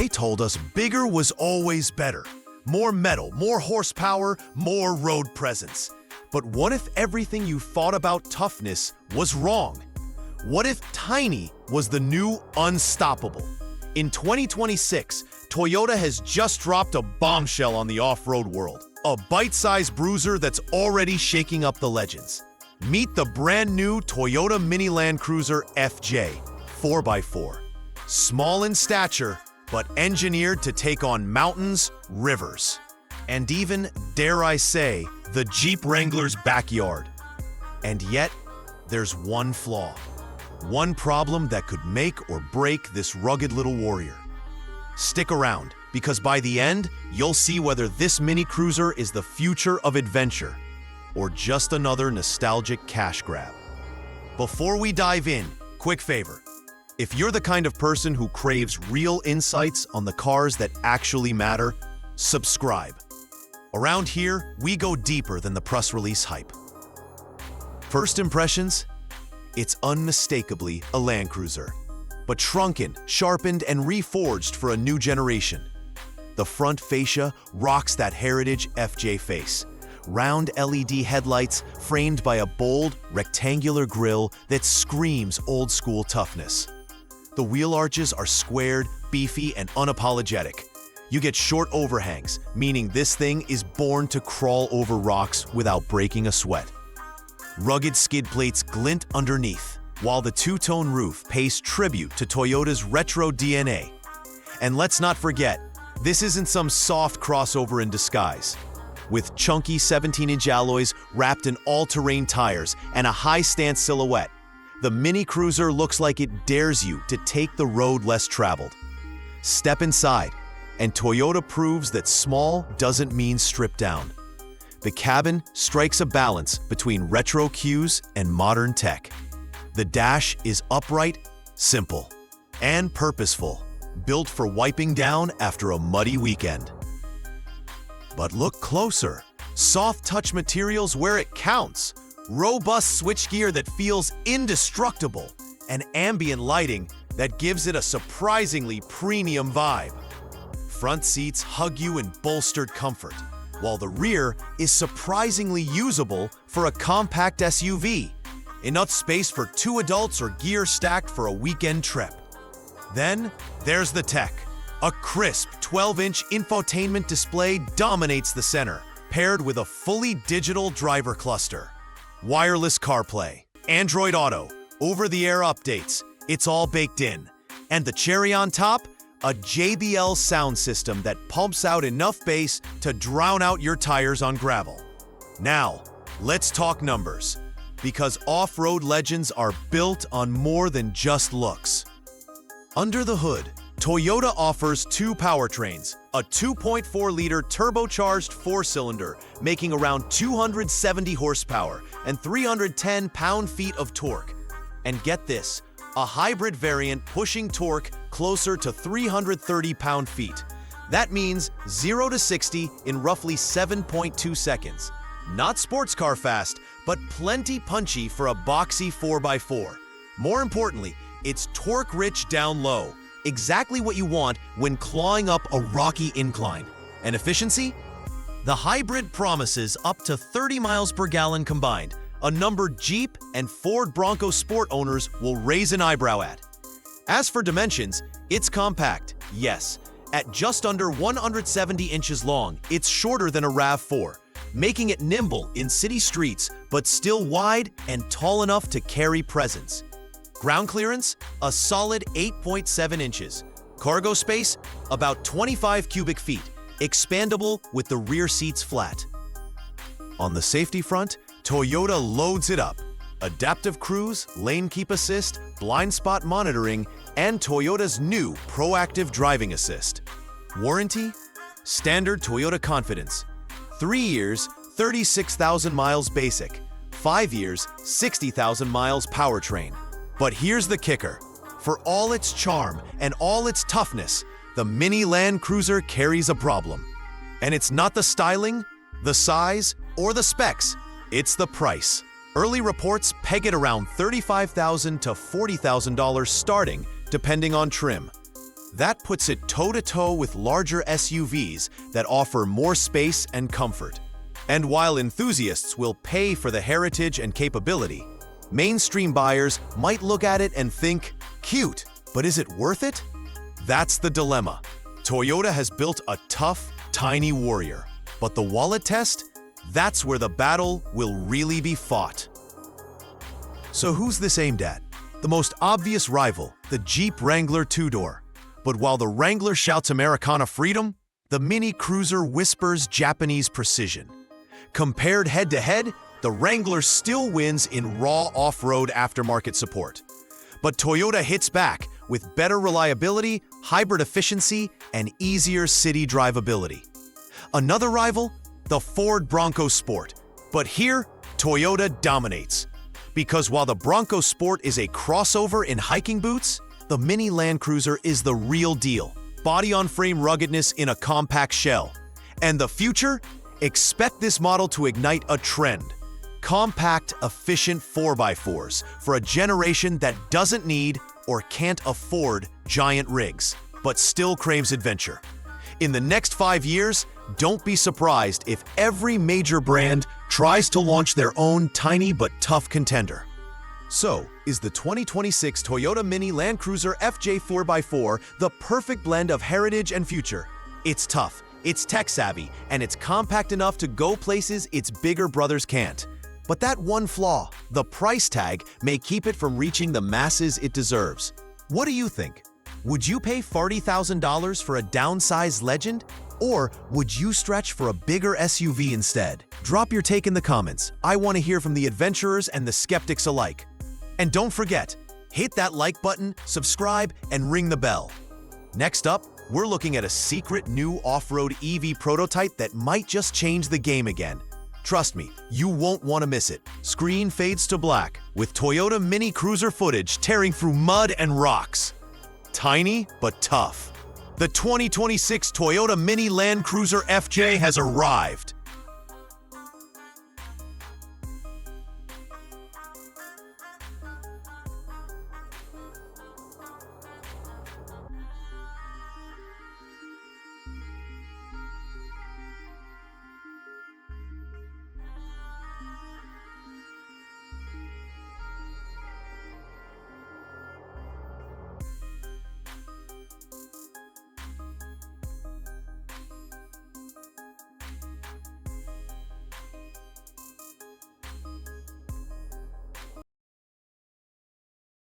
They told us bigger was always better. More metal, more horsepower, more road presence. But what if everything you thought about toughness was wrong? What if tiny was the new unstoppable? In 2026, Toyota has just dropped a bombshell on the off-road world. A bite-sized bruiser that's already shaking up the legends. Meet the brand new Toyota Mini Land Cruiser FJ 4x4. Small in stature, but engineered to take on mountains, rivers, and even, dare I say, the Jeep Wrangler's backyard. And yet, there's one flaw. One problem that could make or break this rugged little warrior. Stick around, because by the end, you'll see whether this mini cruiser is the future of adventure or just another nostalgic cash grab. Before we dive in, quick favor. If you're the kind of person who craves real insights on the cars that actually matter, subscribe. Around here, we go deeper than the press release hype. First impressions? It's unmistakably a Land Cruiser, but shrunken, sharpened, and reforged for a new generation. The front fascia rocks that heritage FJ face. Round LED headlights framed by a bold, rectangular grille that screams old-school toughness. The wheel arches are squared, beefy, and unapologetic. You get short overhangs, meaning this thing is born to crawl over rocks without breaking a sweat. Rugged skid plates glint underneath, while the two-tone roof pays tribute to Toyota's retro DNA. And let's not forget, this isn't some soft crossover in disguise. With chunky 17-inch alloys wrapped in all-terrain tires and a high-stance silhouette, the Mini Cruiser looks like it dares you to take the road less traveled. Step inside, and Toyota proves that small doesn't mean stripped down. The cabin strikes a balance between retro cues and modern tech. The dash is upright, simple, and purposeful, built for wiping down after a muddy weekend. But look closer. Soft touch materials where it counts. Robust switchgear that feels indestructible. And ambient lighting that gives it a surprisingly premium vibe. Front seats hug you in bolstered comfort, while the rear is surprisingly usable for a compact SUV. Enough space for 2 adults or gear stacked for a weekend trip. Then, there's the tech. A crisp 12-inch infotainment display dominates the center, paired with a fully digital driver cluster. Wireless CarPlay, Android Auto, over-the-air updates, it's all baked in. And the cherry on top? A JBL sound system that pumps out enough bass to drown out your tires on gravel. Now, let's talk numbers, because off-road legends are built on more than just looks. Under the hood, Toyota offers 2 powertrains, a 2.4-liter turbocharged 4-cylinder, making around 270 horsepower and 310 pound-feet of torque. And get this, a hybrid variant pushing torque closer to 330 pound-feet. That means 0 to 60 in roughly 7.2 seconds. Not sports car fast, but plenty punchy for a boxy 4x4. More importantly, it's torque-rich down low. Exactly what you want when clawing up a rocky incline. And efficiency? The hybrid promises up to 30 miles per gallon combined, a number Jeep and Ford Bronco Sport owners will raise an eyebrow at. As for dimensions, it's compact, yes. At just under 170 inches long, it's shorter than a RAV4, making it nimble in city streets, but still wide and tall enough to carry presence. Ground clearance, a solid 8.7 inches. Cargo space, about 25 cubic feet, expandable with the rear seats flat. On the safety front, Toyota loads it up. Adaptive cruise, lane keep assist, blind spot monitoring, and Toyota's new proactive driving assist. Warranty? Standard Toyota Confidence. 3 years, 36,000 miles basic. 5 years, 60,000 miles powertrain. But here's the kicker. For all its charm and all its toughness, the Mini Land Cruiser carries a problem. And it's not the styling, the size, or the specs. It's the price. Early reports peg it around $35,000 to $40,000 starting, depending on trim. That puts it toe-to-toe with larger SUVs that offer more space and comfort. And while enthusiasts will pay for the heritage and capability, mainstream buyers might look at it and think, cute, but is it worth it? That's the dilemma. Toyota has built a tough, tiny warrior. But the wallet test? That's where the battle will really be fought. So who's this aimed at? The most obvious rival, the Jeep Wrangler two-door. But while the Wrangler shouts Americana freedom, the Mini Cruiser whispers Japanese precision. Compared head-to-head, the Wrangler still wins in raw off-road aftermarket support. But Toyota hits back with better reliability, hybrid efficiency, and easier city drivability. Another rival? The Ford Bronco Sport. But here, Toyota dominates. Because while the Bronco Sport is a crossover in hiking boots, the Mini Land Cruiser is the real deal. Body-on-frame ruggedness in a compact shell. And the future? Expect this model to ignite a trend. Compact, efficient 4x4s for a generation that doesn't need or can't afford giant rigs, but still craves adventure. In the next 5 years, don't be surprised if every major brand tries to launch their own tiny but tough contender. So, is the 2026 Toyota Mini Land Cruiser FJ 4x4 the perfect blend of heritage and future? It's tough, it's tech-savvy, and it's compact enough to go places its bigger brothers can't. But that one flaw, the price tag, may keep it from reaching the masses it deserves. What do you think? Would you pay $40,000 for a downsized legend? Or would you stretch for a bigger SUV instead? Drop your take in the comments. I want to hear from the adventurers and the skeptics alike. And don't forget, hit that like button, subscribe, and ring the bell. Next up, we're looking at a secret new off-road EV prototype that might just change the game again. Trust me, you won't want to miss it. Screen fades to black, with Toyota Mini Cruiser footage tearing through mud and rocks. Tiny, but tough. The 2026 Toyota Mini Land Cruiser FJ has arrived.